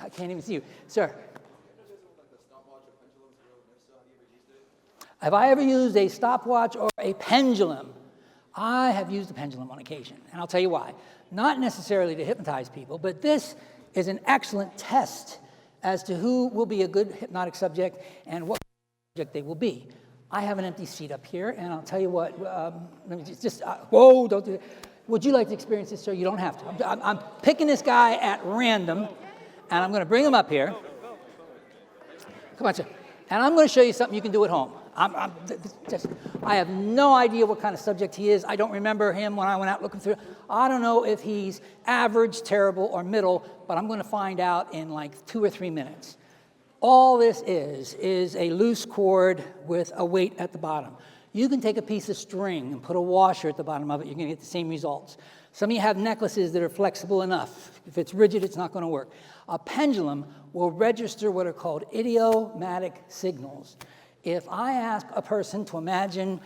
I can't even see you. Sir. Have I ever used a stopwatch or a pendulum? I have used a pendulum on occasion, and I'll tell you why. Not necessarily to hypnotize people, but this is an excellent test as to who will be a good hypnotic subject and what subject they will be. I have an empty seat up here, and I'll tell you what, let me whoa, don't do that. Would you like to experience this, sir? You don't have to. I'm picking this guy at random, and I'm going to bring him up here. Come on, sir. And I'm going to show you something you can do at home. I have no idea what kind of subject he is. I don't remember him when I went out looking through. I don't know if he's average, terrible, or middle, but I'm going to find out in like 2 or 3 minutes. All this is a loose cord with a weight at the bottom. You can take a piece of string and put a washer at the bottom of it. You're going to get the same results. Some of you have necklaces that are flexible enough. If it's rigid, it's not going to work. A pendulum will register what are called idiomatic signals. If I ask a person to imagine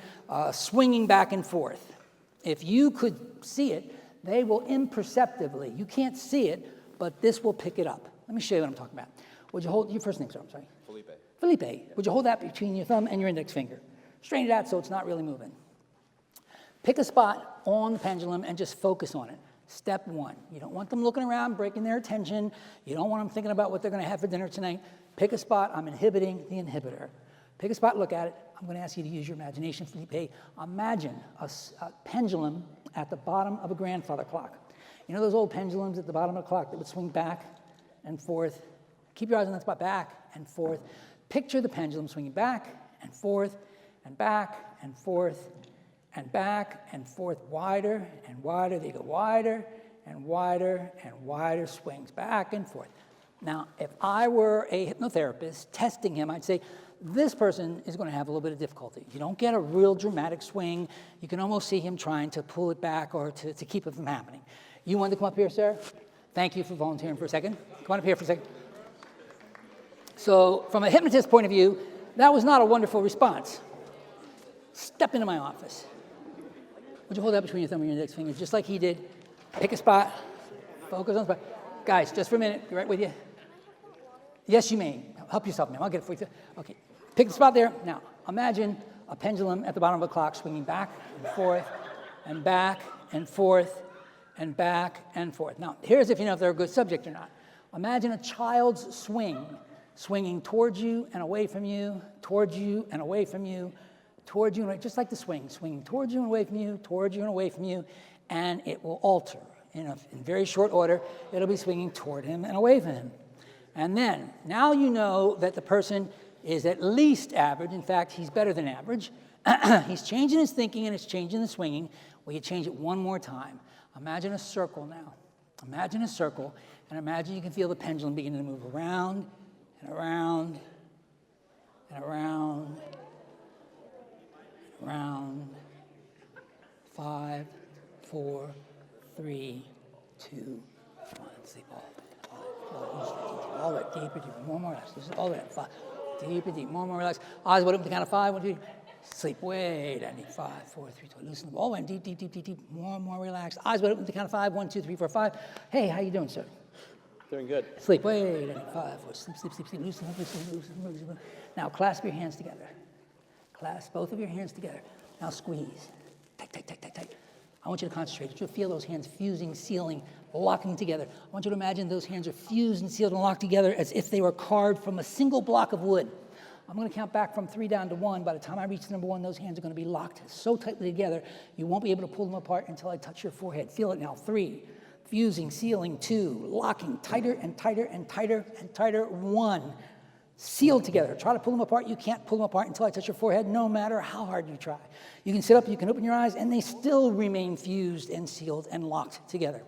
swinging back and forth, if you could see it, they will imperceptibly, you can't see it, but this will pick it up. Let me show you what I'm talking about. Would you hold, your first name, sir, I'm sorry? Felipe. Felipe, would you hold that between your thumb and your index finger? Straighten it out so it's not really moving. Pick a spot on the pendulum and just focus on it. Step 1, you don't want them looking around, breaking their attention. You don't want them thinking about what they're going to have for dinner tonight. Pick a spot. I'm inhibiting the inhibitor. Pick a spot, look at it. I'm going to ask you to use your imagination, Felipe. Imagine a pendulum at the bottom of a grandfather clock. You know those old pendulums at the bottom of the clock that would swing back and forth? Keep your eyes on that spot, back and forth. Picture the pendulum swinging back and forth and back and forth and back and forth, wider and wider. They go wider and wider and wider, swings back and forth. Now, if I were a hypnotherapist testing him, I'd say, this person is going to have a little bit of difficulty. You don't get a real dramatic swing. You can almost see him trying to pull it back or to keep it from happening. You want to come up here, sir? Thank you for volunteering for a second. Come on up here for a second. So from a hypnotist point of view, that was not a wonderful response. Step into my office. Would you hold that between your thumb and your index finger, just like he did? Pick a spot. Focus on the spot. Guys, just for a minute. Be right with you. Yes, you may. Help yourself, ma'am. I'll get it for you. Okay. Pick the spot there. Now, imagine a pendulum at the bottom of a clock swinging back and forth and back and forth and back and forth. Now, here's if you know if they're a good subject or not. Imagine a child's swing, swinging towards you and away from you, towards you and away from you, towards you and away, just like the swing, swinging towards you and away from you, towards you and away from you, and it will alter. In very short order, it'll be swinging toward him and away from him. And then, now you know that the person is at least average. In fact, he's better than average. He's changing his thinking and it's changing the swinging. Will you change it one more time? Imagine a circle now. Imagine a circle, and imagine you can feel the pendulum beginning to move around and around and around and around. 5, 4, 3, 2, 1. Sleep all right, deeper, deeper, more relax. This is all right. 5, deeper, deep, more relax. Eyes wide open to count of 5. 1, 2, 3. Sleep way down deep. 5, 4, 3, 2. Loosen them all the way deep, deep, deep, deep, deep. More relaxed. Eyes wide open to count of 5. 1, 2, 3, 4, 5. Hey, how you doing, sir? Doing good. Sleep way down deep. 5, 4. Sleep, sleep, sleep, sleep. Loosen up, loosen up. Now clasp your hands together. Clasp both of your hands together. Now squeeze. Tight, tight, tight, tight, tight. I want you to concentrate. I want you to feel those hands fusing, sealing, locking together. I want you to imagine those hands are fused and sealed and locked together as if they were carved from a single block of wood. I'm going to count back from 3 down to 1. By the time I reach number 1, those hands are going to be locked so tightly together, you won't be able to pull them apart until I touch your forehead. Feel it now. 3, fusing, sealing. 2, locking, tighter and tighter and tighter and tighter. 1, sealed together. Try to pull them apart. You can't pull them apart until I touch your forehead, no matter how hard you try. You can sit up, you can open your eyes, and they still remain fused and sealed and locked together.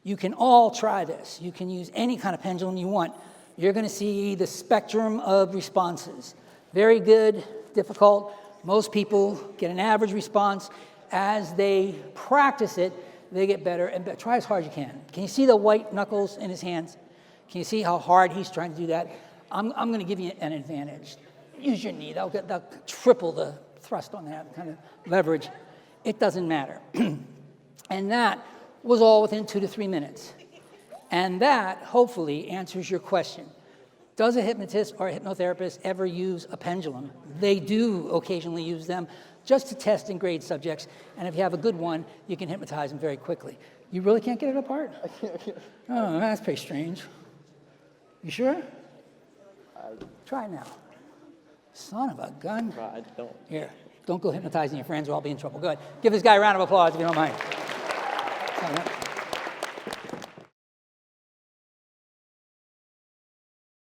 You can all try this. You can use any kind of pendulum you want. You're going to see the spectrum of responses. Very good, difficult. Most people get an average response. As they practice it, they get better and better. Try as hard as you can. Can you see the white knuckles in his hands? Can you see how hard he's trying to do that? I'm going to give you an advantage. Use your knee. That'll triple the thrust on that kind of leverage. It doesn't matter. And that was all within 2 to 3 minutes. And that, hopefully, answers your question. Does a hypnotist or a hypnotherapist ever use a pendulum? They do occasionally use them just to test and grade subjects. And if you have a good one, you can hypnotize them very quickly. You really can't get it apart? Oh, that's pretty strange. You sure? Try it now. Son of a gun. I don't. Here, don't go hypnotizing your friends or I'll be in trouble. Good. Give this guy a round of applause if you don't mind.